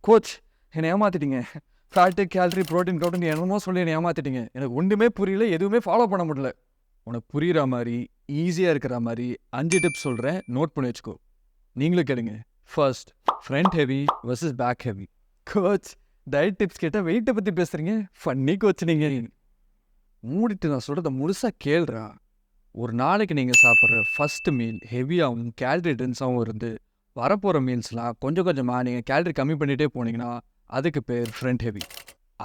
Coach என்னை ஏமாத்திட்டீங்க. Fat, gallery, protein கவுட்டுன்னு என்னமோ சொல்லி என்னை ஏமாத்திட்டீங்க. எனக்கு ஒன்றுமே புரியல, எதுவுமே ஃபாலோ பண்ண முடியல. உனக்கு புரிகிற மாதிரி ஈஸியாக இருக்கிற மாதிரி 5 டிப்ஸ் சொல்கிறேன், நோட் பண்ணி வச்சுக்கோ. நீங்களும் கேளுங்க. First, front heavy versus back heavy. Coach diet tips கேட்டால் வெயிட்டை பற்றி பேசுகிறீங்க, ஃபன்னி கோச் நீங்கள். மூடிட்டு நான் சொல்கிறத முழுசாக கேள்றா. ஒரு நாளைக்கு நீங்கள் சாப்பிட்ற ஃபஸ்ட்டு மீல் ஹெவியாகவும் கேலரி டென்ஸாகவும் இருந்து வரப்போகிற மீல்ஸ்லாம் கொஞ்சம் கொஞ்சமாக நீங்கள் கேலரி கம்மி பண்ணிகிட்டே போனீங்கன்னா அதுக்கு பேர் ஃப்ரண்ட் ஹெவி.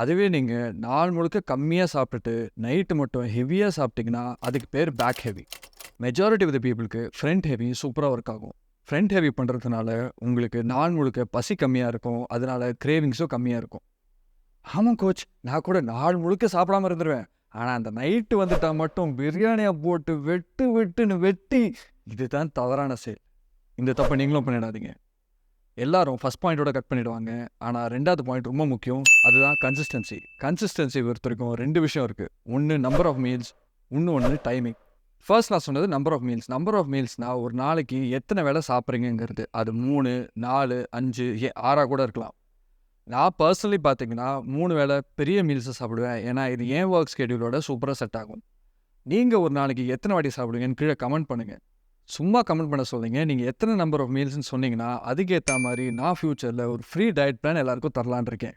அதுவே நீங்கள் நாள் முழுக்க கம்மியாக சாப்பிட்டுட்டு நைட்டு மட்டும் ஹெவியாக சாப்பிட்டிங்கன்னா அதுக்கு பேர் back heavy. Majority of the பீப்புளுக்கு ஃப்ரண்ட் ஹெவி சூப்பராக ஒர்க் ஆகும். ஃப்ரண்ட் ஹெவி பண்ணுறதுனால உங்களுக்கு நாள் முழுக்க பசி கம்மியாக இருக்கும், அதனால கிரேவிங்ஸும் கம்மியாக இருக்கும். ஆமாம் கோச், நான் கூட நாள் முழுக்க சாப்பிடாம இருந்துருவேன், ஆனால் அந்த நைட்டு வந்துட்டா மட்டும் பிரியாணியை போட்டு வெட்டுன்னு வெட்டி. இதுதான் தவறான செயல். இந்த தப்பை நீங்களும் பண்ணிடாதீங்க. எல்லாரும் ஃபஸ்ட் பாயிண்டோட கட் பண்ணிடுவாங்க, ஆனால் 2வது பாயிண்ட் ரொம்ப முக்கியம். அதுதான் கன்சிஸ்டன்சி. கன்சிஸ்டன்சி பொறுத்த வரைக்கும் 2 விஷயம் இருக்குது. ஒன்று நம்பர் ஆஃப் மீல்ஸ், இன்னொன்று டைமிங். ஃபர்ஸ்ட் நான் சொன்னது number of meals. Number of மீல்ஸ்னால் ஒரு நாளைக்கு எத்தனை வேளை சாப்பிட்றீங்கிறது. அது 3, 4, 5, 6 கூட இருக்கலாம். நான் பர்சனலி பார்த்தீங்கன்னா 3 வேளை பெரிய மீல்ஸை சாப்பிடுவேன். ஏன்னா இது என் ஒர்க் ஸ்கெடியூலோட சூப்பராக செட் ஆகும். நீங்கள் ஒரு நாளைக்கு எத்தனை வாட்டி சாப்பிடுவீங்கன்னு கீழே கமெண்ட் பண்ணுங்கள். சும்மா கமெண்ட் பண்ண சொல்லுங்க. நீங்கள் எத்தனை நம்பர் ஆஃப் மீல்ஸ்ன்னு சொன்னீங்கன்னா அதுக்கேற்ற மாதிரி நான் ஃப்யூச்சரில் ஒரு ஃப்ரீ டயட் பிளான் எல்லாருக்கும் தரலான் இருக்கேன்.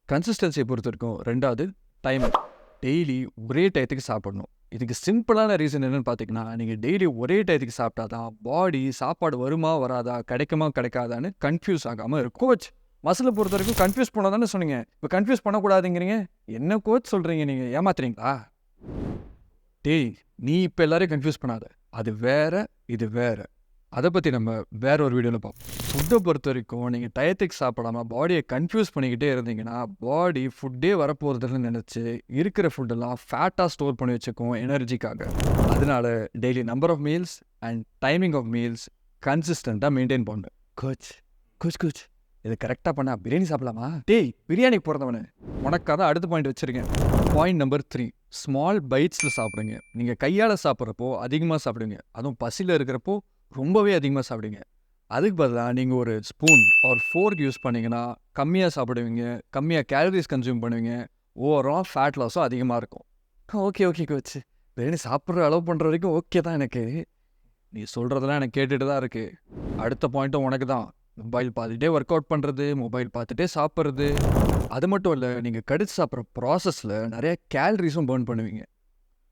கன்சிஸ்டன்சியை பொறுத்த இருக்கும். 2வது டைமிங். டெய்லி ஒரே டயத்துக்கு சாப்பிடணும். இதுக்கு சிம்பிளான ரீசன் என்னென்னு பார்த்தீங்கன்னா, நீங்கள் டெய்லி ஒரே டயத்துக்கு சாப்பிட்டா தான் பாடி சாப்பாடு வருமா வராதா, கிடைக்குமா கிடைக்காதான்னு கன்ஃபியூஸ் ஆகாமல் இருக்கும். கோச் மசிலை பொறுத்த வரைக்கும் கன்ஃபியூஸ் பண்ண தானே சொன்னீங்க, இப்போ கன்ஃபியூஸ் பண்ணக்கூடாதுங்கிறீங்க. என்ன கோச் சொல்கிறீங்க, நீங்கள் ஏமாத்துறீங்களா? டேய், நீ இப்போ எல்லாரையும் கன்ஃபியூஸ் பண்ணாத. அது வேற, இது வேற. அதை பற்றி நம்ம வேற ஒரு வீடியோவில் பார்ப்போம். ஃபுட்டை பொறுத்த வரைக்கும் நீங்கள் டயத்துக்கு சாப்பிடாம பாடியை கன்ஃபியூஸ் பண்ணிக்கிட்டே இருந்தீங்கன்னா பாடி ஃபுட்டே வரப்போகிறதுன்னு நினச்சி இருக்கிற ஃபுட்டெல்லாம் ஃபேட்டாக ஸ்டோர் பண்ணி வச்சுக்கும் எனர்ஜிக்காக. அதனால daily number of meals and timing of meals கன்சிஸ்டண்ட்டாக மெயின்டைன் பண்ணு. கோச் கோச் கோச் இது கரெக்டாக பண்ணால் பிரியாணி சாப்பிடலாமா? டேய், பிரியாணிக்கு போகிறதவனு உனக்காக தான் அடுத்த பாயிண்ட் வச்சுருக்கேன். பாயிண்ட் நம்பர் 3, ஸ்மால் பைட்ஸில் சாப்பிடுங்க. நீங்கள் கையால் சாப்பிட்றப்போ அதிகமாக சாப்பிடுங்க. அதுவும் பசியில் இருக்கிறப்போ ரொம்பவே அதிகமாக சாப்பிடுங்க. அதுக்கு பதிலாக நீங்கள் ஒரு ஸ்பூன் ஆர் ஃபோர்க் யூஸ் பண்ணிங்கன்னா கம்மியாக சாப்பிடுவீங்க, கம்மியாக கேலரிஸ் கன்சியூம் பண்ணுவீங்க, ஓவரால் ஃபேட் லாஸும் அதிகமாக இருக்கும். ஓகே ஓகே கோச், பிரியாணி சாப்பிட்ற அளவு பண்ணுற வரைக்கும் ஓகே தான். எனக்கு நீ சொல்கிறதெல்லாம் எனக்கு கேட்டுட்டு தான் இருக்குது. அடுத்த பாயிண்ட்டும் உனக்கு தான். மொபைல் பார்த்துட்டே ஒர்க் அவுட் பண்ணுறது, மொபைல் பார்த்துட்டே சாப்பிட்றது. அது மட்டும் இல்லை, நீங்கள் கடிச்சு சாப்பிட்ற ப்ராசஸில் நிறைய கேலரிஸும் பர்ன் பண்ணுவீங்க.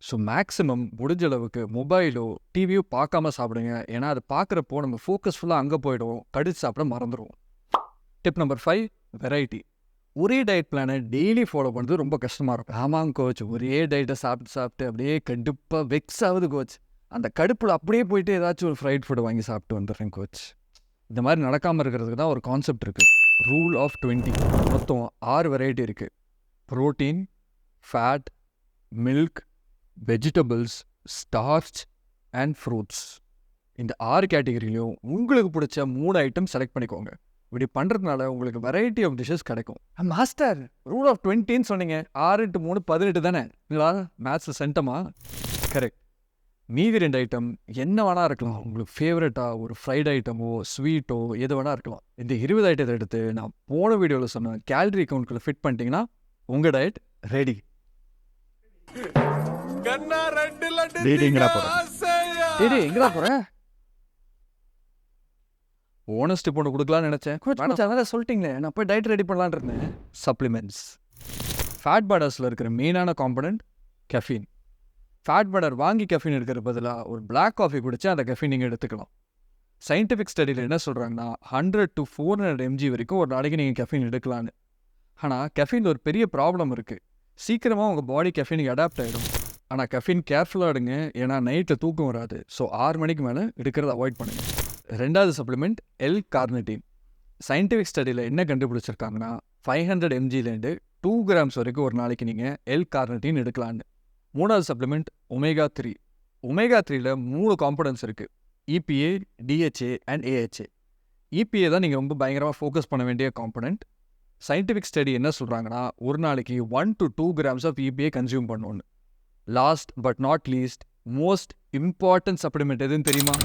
ஸோ மேக்ஸிமம் முடிஞ்ச அளவுக்கு மொபைலோ டிவியோ பார்க்காம சாப்பிடுங்க. ஏன்னா அது பார்க்குறப்போ நம்ம ஃபோக்கஸ் ஃபுல்லாக அங்கே போய்டும், கடிச்சு சாப்பிட மறந்துடுவோம். Tip number 5, variety. ஒரே டயட் பிளானை டெய்லி ஃபாலோ பண்ணுறது ரொம்ப கஷ்டமாக இருக்கும். ஆமாங்க கோச், ஒரே டயட்டை சாப்பிட்டு அப்படியே கடுப்பாக வெக்ஸ் ஆகுது கோச். அந்த கடுப்பில் அப்படியே போயிட்டு ஏதாச்சும் ஒரு ஃப்ரைட் ஃபுட்டை வாங்கி சாப்பிட்டு வந்துடுறேன் கோச். இந்த மாதிரி நடக்காமல் இருக்கிறதுக்கு தான் ஒரு கான்செப்ட் இருக்குது, ரூல் ஆஃப் 20. மொத்தம் 6 வெரைட்டி இருக்குது. Protein, fat, milk, vegetables, starch and fruits. இந்த 6 கேட்டகரியிலையும் உங்களுக்கு பிடிச்ச 3 ஐட்டம் செலக்ட் பண்ணிக்கோங்க. இப்படி பண்ணுறதுனால உங்களுக்கு வெரைட்டி ஆஃப் டிஷ்ஷஸ் கிடைக்கும். மாஸ்டர், ரூல் ஆஃப் 20ன்னு சொன்னீங்க, 6 × 3 18 தானே? இல்லா மேத்ஸில் சென்டமா? கரெக்ட். மீதி 2 ஐட்டம் என்ன வேணா இருக்கலாம். உங்களுக்கு ஃபேவரட்டாக ஒரு ஃப்ரைட் ஐட்டமோ ஸ்வீட்டோ எது வேணா இருக்கலாம். இந்த 20 ஐட்டத்தை எடுத்து நான் போன வீடியோவில் சொன்ன கேலரி கவுண்ட்குள்ளே ஃபிட் பண்ணிட்டீங்கன்னா உங்கள் டயட் ரெடி. எங்கடா போற? போனஸ் டிப் ஒன்று கொடுக்கலான்னு நினச்சேன். சொல்லிட்டீங்களே, நான் போய் டயட் ரெடி பண்ணலான்னு இருந்தேன். சப்ளிமெண்ட்ஸ். ஃபேட் பர்னர்ஸில் இருக்கிற மெயினான காம்பனண்ட் கெஃபீன். ஃபேட் பர்னர் வாங்கி கெஃபீன் எடுக்கிற பதிலாக ஒரு பிளாக் காஃபி குடிச்சு அந்த கெஃபீன் நீங்கள் எடுத்துக்கலாம். சயின்டிஃபிக் ஸ்டடியில் என்ன சொல்கிறாங்கன்னா 100 to 400 mg வரைக்கும் ஒரு நாளைக்கு நீங்கள் கெஃபீன் எடுக்கலான்னு. ஆனால் கெஃபீன் ஒரு பெரிய ப்ராப்ளம் இருக்குது. சீக்கிரமாக உங்கள் பாடி கெஃபீனுக்கு அடாப்ட் ஆகிடும். ஆனால் கெஃபீன் கேர்ஃபுல்லாக எடுங்க, ஏன்னா நைட்டில் தூக்கம் வராது. ஸோ 6 மணிக்கு மேலே எடுக்கிறத அவாய்ட் பண்ணுங்கள். 2வது சப்ளிமெண்ட் L-கார்னிட்டின். சயின்டிஃபிக் ஸ்டடியில் என்ன கண்டுபிடிச்சிருக்காங்கன்னா 500 mgலேருந்து 2 grams வரைக்கும் ஒரு நாளைக்கு நீங்கள் L-கார்னிட்டின் எடுக்கலான்னு. 3வது சப்ளிமெண்ட் ஒமேகா 3. ஒமேகா 3ல் 3 காம்பனன்ட்ஸ் இருக்குது, EPA, DHA and AHA. EPA தான் நீங்கள் ரொம்ப பயங்கரமாக ஃபோக்கஸ் பண்ண வேண்டிய காம்பனண்ட். சயின்டிஃபிக் ஸ்டடி என்ன சொல்கிறாங்கன்னா ஒரு நாளைக்கு 1 to 2 grams of EPA consume பண்ணணுன்னு. Last but not least, most important supplement எதுன்னு தெரியுமா?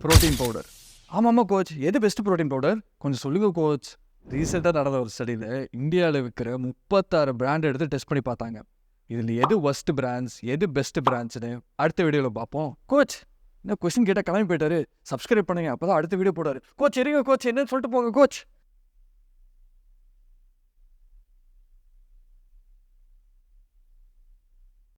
Protein powder. ஆமாம்மா கோச், எது பெஸ்ட் ப்ரோட்டீன் பவுடர் கொஞ்சம் சொல்லுங்கள் கோச். ரீசெண்டாக நடந்த ஒரு ஸ்டடியில் இந்தியாவில் விற்கிற 36 பிராண்ட் எடுத்து டெஸ்ட் பண்ணி பார்த்தாங்க. இதில் எது ஒஸ்ட் பிராண்ட்ஸ் எது பெஸ்ட் பிராண்ட்ஸ்னு அடுத்த வீடியோவில் பார்ப்போம். கோச் என்ன கொஸ்டின் கேட்டால் கிளம்பி போயிட்டாரு. சப்ஸ்கிரைப் பண்ணுங்க, அப்போ தான் அடுத்த வீடியோ போடுவார். கோச் இருங்க கோச், என்னன்னு சொல்லிட்டு போங்க கோச்.